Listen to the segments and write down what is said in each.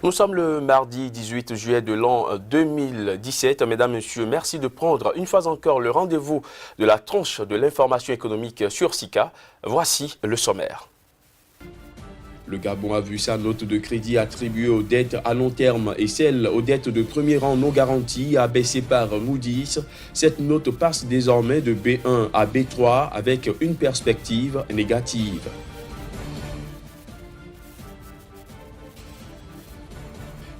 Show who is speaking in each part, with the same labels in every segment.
Speaker 1: Nous sommes le mardi 18 juillet de l'an 2017. Mesdames, Messieurs, merci de prendre une fois encore le rendez-vous de la tranche de l'information économique sur SICA. Voici le sommaire. Le Gabon a vu sa note de crédit attribuée aux dettes à long terme et celle aux dettes de premier rang non garanties abaissée par Moody's. Cette note passe désormais de B1 à B3 avec une perspective négative.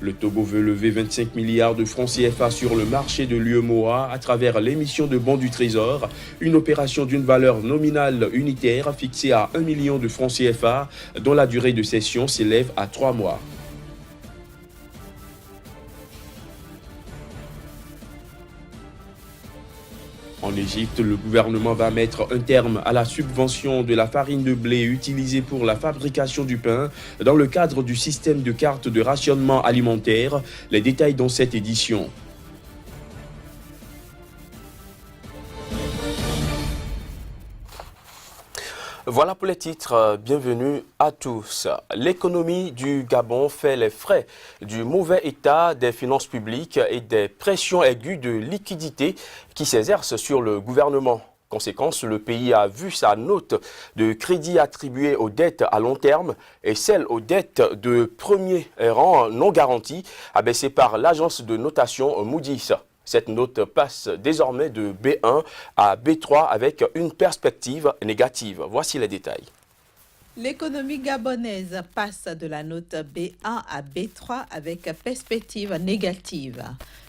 Speaker 1: Le Togo veut lever 25 milliards de francs CFA sur le marché de l'UEMOA à travers l'émission de bons du Trésor, une opération d'une valeur nominale unitaire fixée à 1 million de francs CFA dont la durée de cession s'élève à 3 mois. En Égypte, le gouvernement va mettre un terme à la subvention de la farine de blé utilisée pour la fabrication du pain dans le cadre du système de carte de rationnement alimentaire. Les détails dans cette édition. Voilà pour les titres, bienvenue à tous. L'économie du Gabon fait les frais du mauvais état des finances publiques et des pressions aiguës de liquidité qui s'exercent sur le gouvernement. Conséquence, le pays a vu sa note de crédit attribuée aux dettes à long terme et celle aux dettes de premier rang non garanties abaissée par l'agence de notation Moody's. Cette note passe désormais de B1 à B3 avec une perspective négative. Voici les détails.
Speaker 2: L'économie gabonaise passe de la note B1 à B3 avec perspective négative.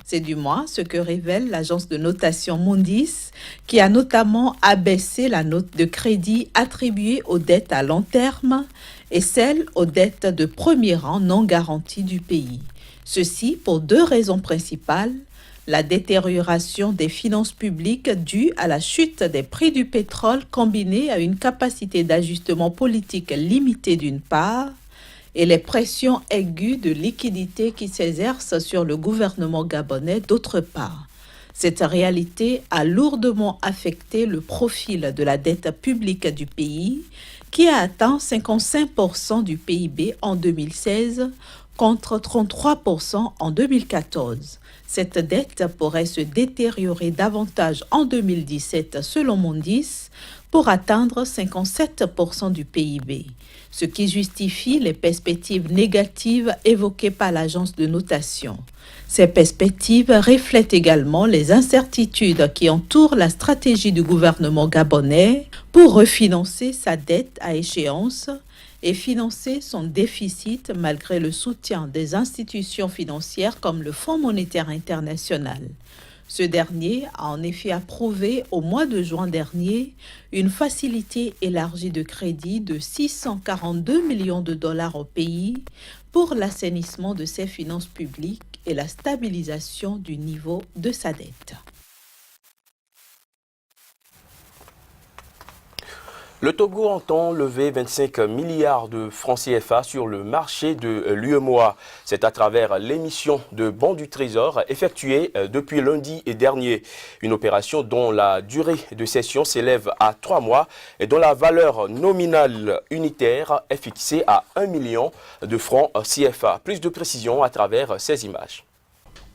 Speaker 2: C'est du moins ce que révèle l'agence de notation Moody's, qui a notamment abaissé la note de crédit attribuée aux dettes à long terme et celle aux dettes de premier rang non garanties du pays. Ceci pour deux raisons principales. La détérioration des finances publiques due à la chute des prix du pétrole combinée à une capacité d'ajustement politique limitée d'une part et les pressions aiguës de liquidité qui s'exercent sur le gouvernement gabonais d'autre part. Cette réalité a lourdement affecté le profil de la dette publique du pays qui a atteint 55% du PIB en 2016 contre 33% en 2014. Cette dette pourrait se détériorer davantage en 2017 selon Moody's pour atteindre 57% du PIB, ce qui justifie les perspectives négatives évoquées par l'agence de notation. Ces perspectives reflètent également les incertitudes qui entourent la stratégie du gouvernement gabonais pour refinancer sa dette à échéance et financer son déficit malgré le soutien des institutions financières comme le Fonds monétaire international. Ce dernier a en effet approuvé au mois de juin dernier une facilité élargie de crédit de 642 millions de dollars au pays pour l'assainissement de ses finances publiques et la stabilisation du niveau de sa dette.
Speaker 1: Le Togo entend lever 25 milliards de francs CFA sur le marché de l'UEMOA. C'est à travers l'émission de bons du Trésor effectuée depuis lundi dernier. Une opération dont la durée de cession s'élève à 3 mois et dont la valeur nominale unitaire est fixée à 1 million de francs CFA. Plus de précisions à travers ces images.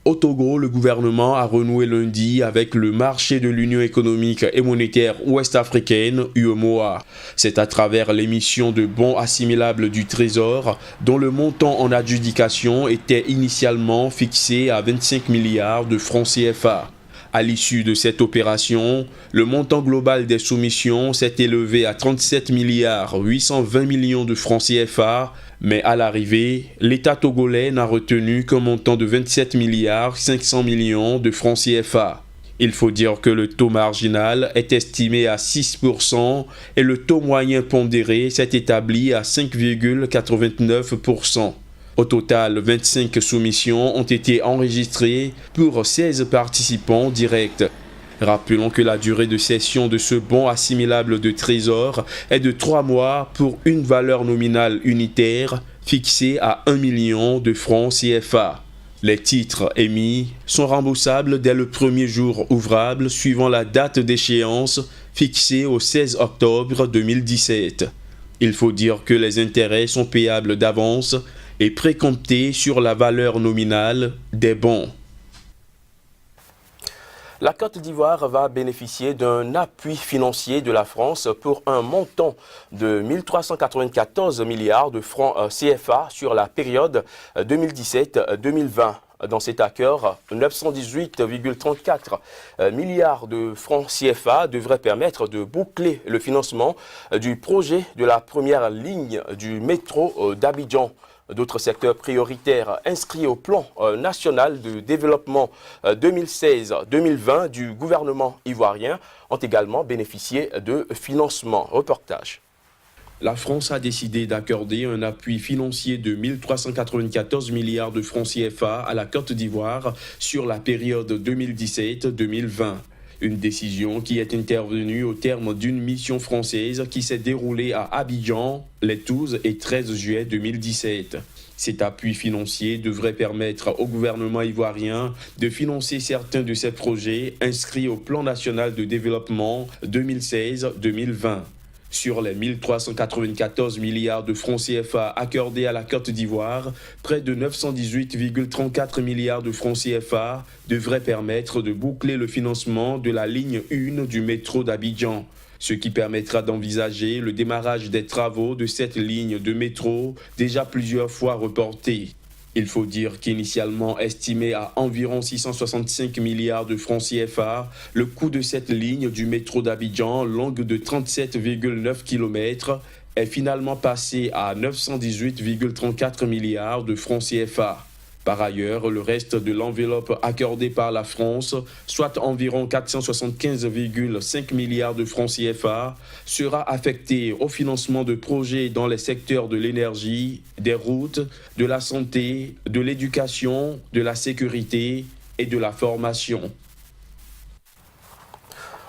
Speaker 1: Au Togo, le gouvernement a renoué lundi avec le marché de l'Union économique et monétaire ouest-africaine, UEMOA. C'est à travers l'émission de bons assimilables du Trésor, dont le montant en adjudication était initialement fixé à 25 milliards de francs CFA. À l'issue de cette opération, le montant global des soumissions s'est élevé à 37 milliards 820 millions de francs CFA, mais à l'arrivée, l'État togolais n'a retenu qu'un montant de 27 milliards 500 millions de francs CFA. Il faut dire que le taux marginal est estimé à 6% et le taux moyen pondéré s'est établi à 5,89%. Au total, 25 soumissions ont été enregistrées pour 16 participants directs. Rappelons que la durée de cession de ce bon assimilable de trésor est de 3 mois pour une valeur nominale unitaire fixée à 1 million de francs CFA. Les titres émis sont remboursables dès le premier jour ouvrable suivant la date d'échéance fixée au 16 octobre 2017. Il faut dire que les intérêts sont payables d'avance
Speaker 3: est précompté sur la valeur nominale des bons.
Speaker 1: La Côte d'Ivoire va bénéficier d'un appui financier de la France pour un montant de 1 394 milliards de francs CFA sur la période 2017-2020. Dans cet accord, 918,34 milliards de francs CFA devraient permettre de boucler le financement du projet de la première ligne du métro d'Abidjan. D'autres secteurs prioritaires inscrits au plan national de développement 2016-2020 du gouvernement ivoirien ont également bénéficié de financement. Reportage.
Speaker 3: La France a décidé d'accorder un appui financier de 1 394 milliards de francs CFA à la Côte d'Ivoire sur la période 2017-2020. Une décision qui est intervenue au terme d'une mission française qui s'est déroulée à Abidjan les 12 et 13 juillet 2017. Cet appui financier devrait permettre au gouvernement ivoirien de financer certains de ses projets inscrits au plan national de développement 2016-2020. Sur les 1 394 milliards de francs CFA accordés à la Côte d'Ivoire, près de 918,34 milliards de francs CFA devraient permettre de boucler le financement de la ligne 1 du métro d'Abidjan, ce qui permettra d'envisager le démarrage des travaux de cette ligne de métro déjà plusieurs fois reportée. Il faut dire qu'initialement estimé à environ 665 milliards de francs CFA, le coût de cette ligne du métro d'Abidjan, longue de 37,9 km, est finalement passé à 918,34 milliards de francs CFA. Par ailleurs, le reste de l'enveloppe accordée par la France, soit environ 475,5 milliards de francs CFA, sera affecté au financement de projets dans les secteurs de l'énergie, des routes, de la santé, de l'éducation, de la sécurité et de la formation.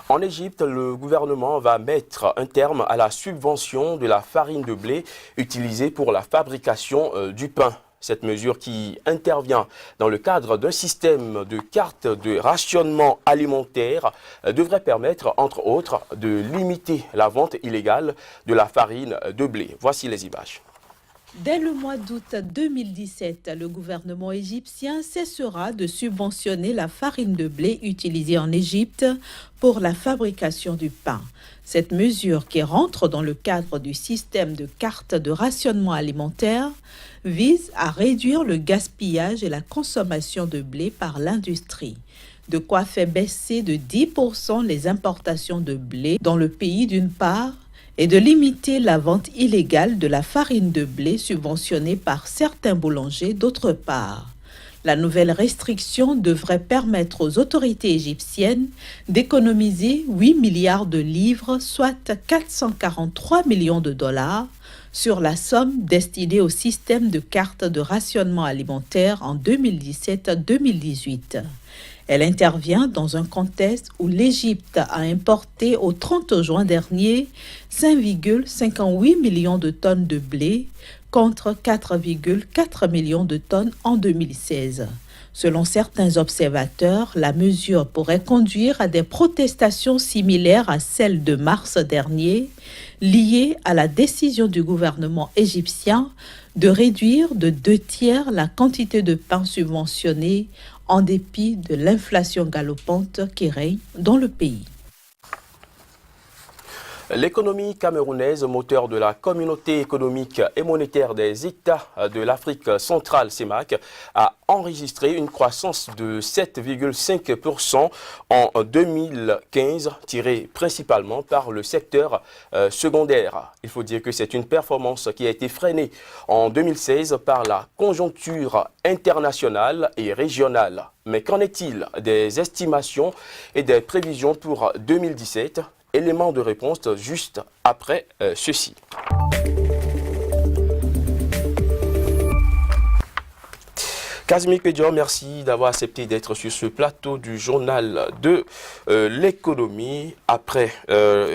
Speaker 1: En Égypte, le gouvernement va mettre un terme à la subvention de la farine de blé utilisée pour la fabrication du pain. Cette mesure qui intervient dans le cadre d'un système de carte de rationnement alimentaire devrait permettre, entre autres, de limiter la vente illégale de la farine de blé. Voici les images.
Speaker 2: Dès le mois d'août 2017, le gouvernement égyptien cessera de subventionner la farine de blé utilisée en Égypte pour la fabrication du pain. Cette mesure, qui rentre dans le cadre du système de carte de rationnement alimentaire, vise à réduire le gaspillage et la consommation de blé par l'industrie, de quoi faire baisser de 10% les importations de blé dans le pays d'une part, et de limiter la vente illégale de la farine de blé subventionnée par certains boulangers d'autre part. La nouvelle restriction devrait permettre aux autorités égyptiennes d'économiser 8 milliards de livres, soit 443 millions de dollars, sur la somme destinée au système de carte de rationnement alimentaire en 2017-2018. Elle intervient dans un contexte où l'Égypte a importé au 30 juin dernier 5,58 millions de tonnes de blé contre 4,4 millions de tonnes en 2016. Selon certains observateurs, la mesure pourrait conduire à des protestations similaires à celles de mars dernier, liées à la décision du gouvernement égyptien de réduire de 2/3 la quantité de pain subventionné en dépit de l'inflation galopante qui règne dans le pays.
Speaker 1: L'économie camerounaise, moteur de la communauté économique et monétaire des États de l'Afrique centrale, CEMAC, a enregistré une croissance de 7,5% en 2015, tirée principalement par le secteur secondaire. Il faut dire que c'est une performance qui a été freinée en 2016 par la conjoncture internationale et régionale. Mais qu'en est-il des estimations et des prévisions pour 2017 ? Élément de réponse juste après ceci. Casimir Pédior, merci d'avoir accepté d'être sur ce plateau du journal de l'économie. Après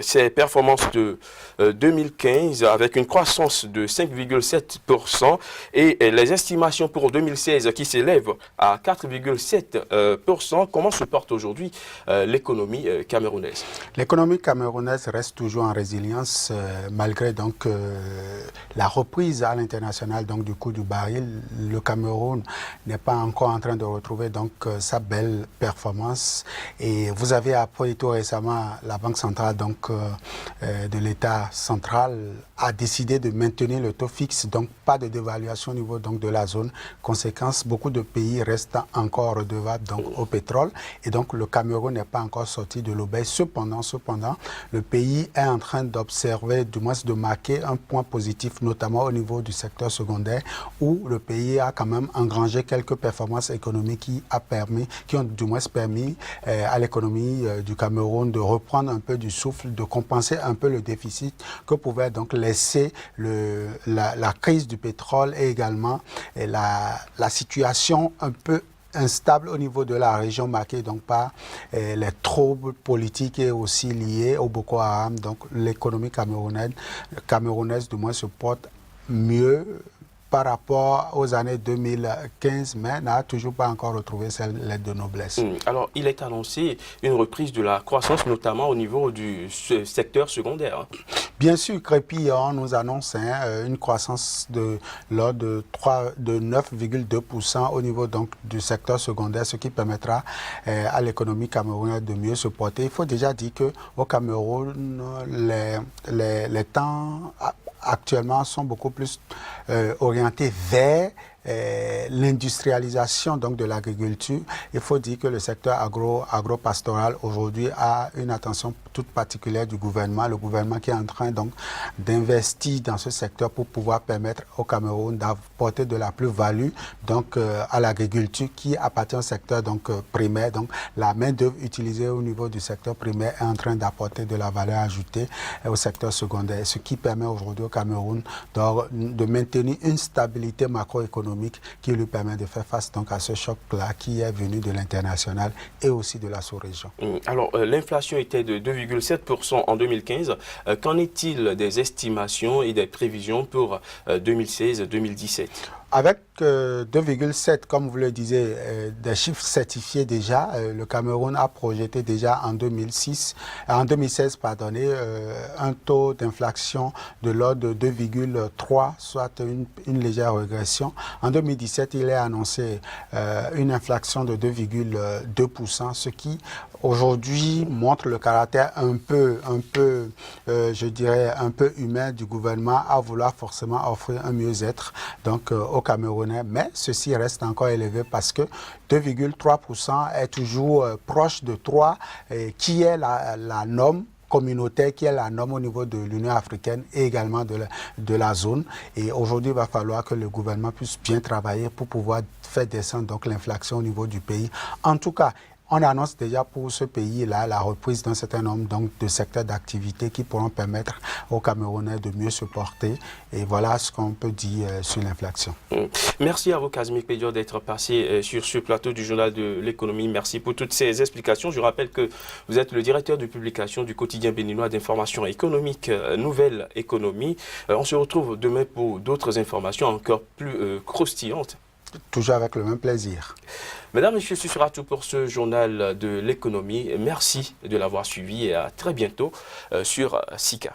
Speaker 1: ces performances de 2015 avec une croissance de 5,7% et les estimations pour 2016 qui s'élèvent à 4,7%, comment se porte aujourd'hui l'économie camerounaise?
Speaker 4: L'économie camerounaise reste toujours en résilience malgré donc la reprise à l'international donc du coût du baril. Le Cameroun n'est pas encore en train de retrouver donc sa belle performance, et vous avez appris tout récemment la Banque centrale donc de l'État central a décidé de maintenir le taux fixe, donc pas de dévaluation au niveau donc de la zone. Conséquence, beaucoup de pays restent encore redevables donc au pétrole, et donc le Cameroun n'est pas encore sorti de l'aubaine. Cependant, le pays est en train d'observer, du moins de marquer un point positif, notamment au niveau du secteur secondaire, où le pays a quand même engrangé quelques performances économiques qui ont du moins permis à l'économie du Cameroun de reprendre un peu du souffle, de compenser un peu le déficit que pouvait donc laisser la crise du pétrole, et également la situation un peu instable au niveau de la région, marquée donc par les troubles politiques et aussi liés au Boko Haram. Donc l'économie camerounaise du moins se porte mieux par rapport aux années 2015, mais n'a toujours pas encore retrouvé celle de noblesse.
Speaker 1: Alors, il est annoncé une reprise de la croissance, notamment au niveau du secteur secondaire.
Speaker 4: Bien sûr, Crépillon nous annonce une croissance de l'ordre de 9,2% au niveau donc du secteur secondaire, ce qui permettra à l'économie camerounaise de mieux se porter. Il faut déjà dire qu'au Cameroun, les temps actuellement sont beaucoup plus orientés vers l'industrialisation donc de l'agriculture. Il faut dire que le secteur agro-pastoral aujourd'hui a une attention toute particulière du gouvernement. Le gouvernement qui est en train donc d'investir dans ce secteur pour pouvoir permettre au Cameroun d'apporter de la plus-value donc à l'agriculture qui appartient au secteur donc primaire. Donc la main-d'œuvre utilisée au niveau du secteur primaire est en train d'apporter de la valeur ajoutée au secteur secondaire, ce qui permet aujourd'hui au Cameroun de maintenir une stabilité macroéconomique qui lui permet de faire face donc à ce choc-là qui est venu de l'international et aussi de la sous-région.
Speaker 1: Alors, l'inflation était de 2,7% en 2015. Qu'en est-il des estimations et des prévisions pour 2016-2017?
Speaker 4: Avec 2,7, comme vous le disiez, des chiffres certifiés déjà, le Cameroun a projeté déjà en 2016 un taux d'inflation de l'ordre de 2,3, soit une légère régression. En 2017, il est annoncé une inflation de 2,2%, ce qui aujourd'hui montre le caractère un peu, je dirais, un peu humain du gouvernement à vouloir forcément offrir un mieux-être donc aux Camerounais. Mais ceci reste encore élevé parce que 2,3% est toujours proche de 3, qui est la norme communautaire, qui est la norme au niveau de l'Union africaine et également de la zone. Et aujourd'hui, il va falloir que le gouvernement puisse bien travailler pour pouvoir faire descendre donc l'inflation au niveau du pays. En tout cas, on annonce déjà pour ce pays-là la reprise d'un certain nombre donc, de secteurs d'activité qui pourront permettre aux Camerounais de mieux se porter. Et voilà ce qu'on peut dire sur l'inflation.
Speaker 1: Merci à vous, Casimir Pédior, d'être passé sur ce plateau du journal de l'économie. Merci pour toutes ces explications. Je rappelle que vous êtes le directeur de publication du quotidien béninois d'information économique Nouvelle Économie. On se retrouve demain pour d'autres informations encore plus croustillantes.
Speaker 4: Toujours avec le même plaisir.
Speaker 1: Mesdames, Messieurs, ce sera tout pour ce journal de l'économie. Merci de l'avoir suivi et à très bientôt sur SICA.